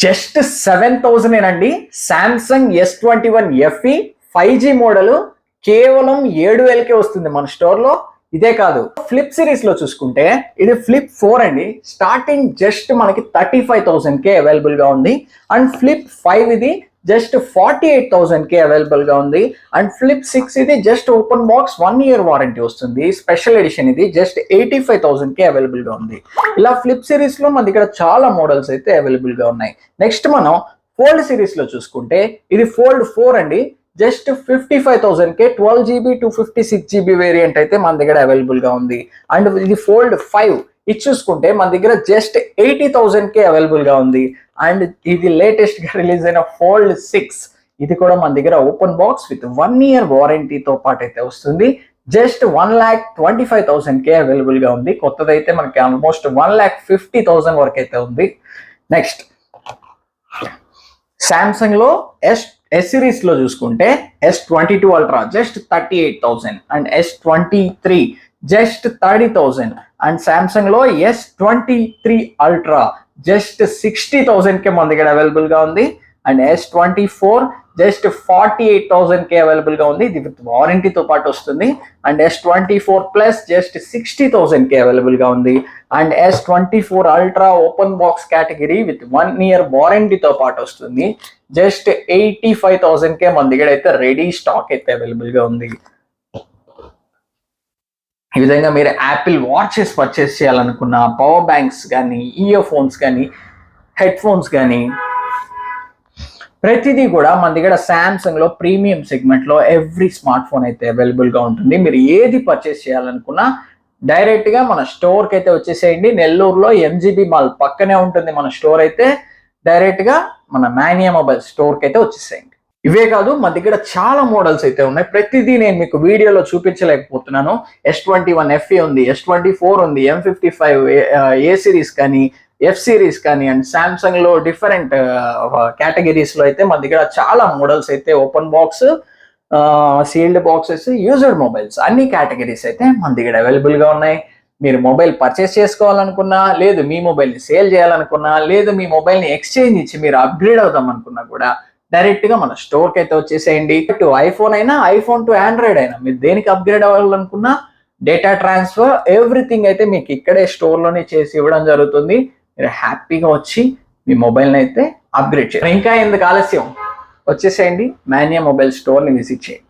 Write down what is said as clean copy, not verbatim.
Just 7,000 అండి. Samsung S21 FE 5G model కేవలం 7,000కే వస్తుంది మన స్టోర్ లో. ఇదే కాదు, ఫ్లిప్ సిరీస్ లో చూసుకుంటే ఇది ఫ్లిప్ 4 అండి. స్టార్టింగ్ జస్ట్ మనకి 35,000కే అవైలబుల్ గా ఉంది. అండ్ ఫ్లిప్ 5 ఇది జస్ట్ 48,000కే అవైలబుల్ గా ఉంది. అండ్ ఫ్లిప్ 6 ఇది just open box 1 year warranty వస్తుంది. స్పెషల్ ఎడిషన్ ఇది జస్ట్ 85,000కే అవైలబుల్ గా ఉంది. ఇలా ఫ్లిప్ సిరీస్ లో మన దగ్గర చాలా మోడల్స్ అయితే అవైలబుల్ గా ఉన్నాయి. నెక్స్ట్ మనం ఫోల్డ్ సిరీస్ లో చూసుకుంటే ఇది ఫోల్డ్ 4 అండి. జస్ట్ 55,000కే 12GB 256GB వేరియంట్ అయితే మన దగ్గర అవైలబుల్ గా ఉంది. అండ్ ఇది ఫోల్డ్ 5 ఇది చూసుకుంటే మన దగ్గర జస్ట్ 80,000కే అవైలబుల్ గా ఉంది. అండ్ ఇది లేటెస్ట్ గా రిలీజ్ అయిన ఫోల్డ్ 6 ఇది కూడా మన దగ్గర ఓపెన్ బాక్స్ విత్ 1 year వారంటీతో పాటు అయితే వస్తుంది. జస్ట్ 1,25,000కే అవైలబుల్ గా ఉంది. కొత్తదైతే మనకి ఆల్మోస్ట్ 1,50,000 వరకు అయితే ఉంది. నెక్స్ట్ సామ్సంగ్ లో ఎస్ సిరీస్ లో చూసుకుంటే S22 Ultra just 38,000 and S23 just 30,000 and Samsung లో S23 Ultra జస్ట్ 60,000కే మన దగ్గర అవైలబుల్ గా ఉంది. అండ్ S24 జస్ట్ 48,000కే అవైలబుల్ గా ఉంది. ఇది విత్ వారంటీతో పాటు వస్తుంది. అండ్ S24 Plus జస్ట్ 60,000కే అవైలబుల్ గా ఉంది. And S24 Ultra open box category with 1 year వారంటీతో పాటు వస్తుంది. జస్ట్ 85,000కే మన దగ్గర అయితే రెడీ స్టాక్ అయితే అవైలబుల్ గా ఉంది. ఈ విధంగా మీరు యాపిల్ వాచెస్ పర్చేస్ చేయాలనుకున్న, పవర్ బ్యాంక్స్ కానీ, ఇయర్ ఫోన్స్ కానీ, హెడ్ ఫోన్స్ కానీ ప్రతిదీ కూడా మన దగ్గర సామ్సంగ్ లో ప్రీమియం సెగ్మెంట్ లో ఎవ్రీ స్మార్ట్ ఫోన్ అయితే అవైలబుల్ గా ఉంటుంది. మీరు ఏది పర్చేస్ చేయాలనుకున్నా డైరెక్ట్ గా మన స్టోర్ కి అయితే వచ్చేసేయండి. నెల్లూరులో MGB మాల్ పక్కనే ఉంటుంది మన స్టోర్ అయితే. డైరెక్ట్ గా మన మానియా మొబైల్ స్టోర్ కి అయితే వచ్చేసేయండి. ఇవే కాదు, మన దగ్గర చాలా మోడల్స్ అయితే ఉన్నాయి. ప్రతిదీ నేను మీకు వీడియోలో చూపించలేకపోతున్నాను. S21 FE ఉంది, S24 ఉంది, M55 A సిరీస్ కానీ, F సిరీస్ కానీ, అండ్ సామ్సంగ్ లో డిఫరెంట్ కేటగిరీస్ లో అయితే మన దగ్గర చాలా మోడల్స్ అయితే open box, sealed boxes, used mobiles అన్ని కేటగిరీస్ అయితే మన దగ్గర అవైలబుల్ గా ఉన్నాయి. మీరు మొబైల్ పర్చేస్ చేసుకోవాలనుకున్నా, లేదు మీ మొబైల్ ని సేల్ చేయాలనుకున్నా, లేదు మీ మొబైల్ ని ఎక్స్చేంజ్ ఇచ్చి మీరు అప్గ్రేడ్ అవుదాం అనుకున్నా కూడా డైరెక్ట్ గా మన స్టోర్ కి అయితే వచ్చేసేయండి. టు ఐఫోన్ అయినా, ఐఫోన్ టు ఆండ్రాయిడ్ అయినా, మీరు దేనికి అప్గ్రేడ్ అవ్వాలనుకున్నా డేటా ట్రాన్స్ఫర్ ఎవ్రీథింగ్ అయితే మీకు ఇక్కడే స్టోర్ లోనే చేసి ఇవ్వడం జరుగుతుంది. మీరు హ్యాపీగా వచ్చి మీ మొబైల్ ని అయితే అప్గ్రేడ్ చేయండి. ఇంకా ఎందుకు ఆలస్యం, వచ్చేసేయండి, మానియా మొబైల్ స్టోర్ ని విజిట్ చేయండి.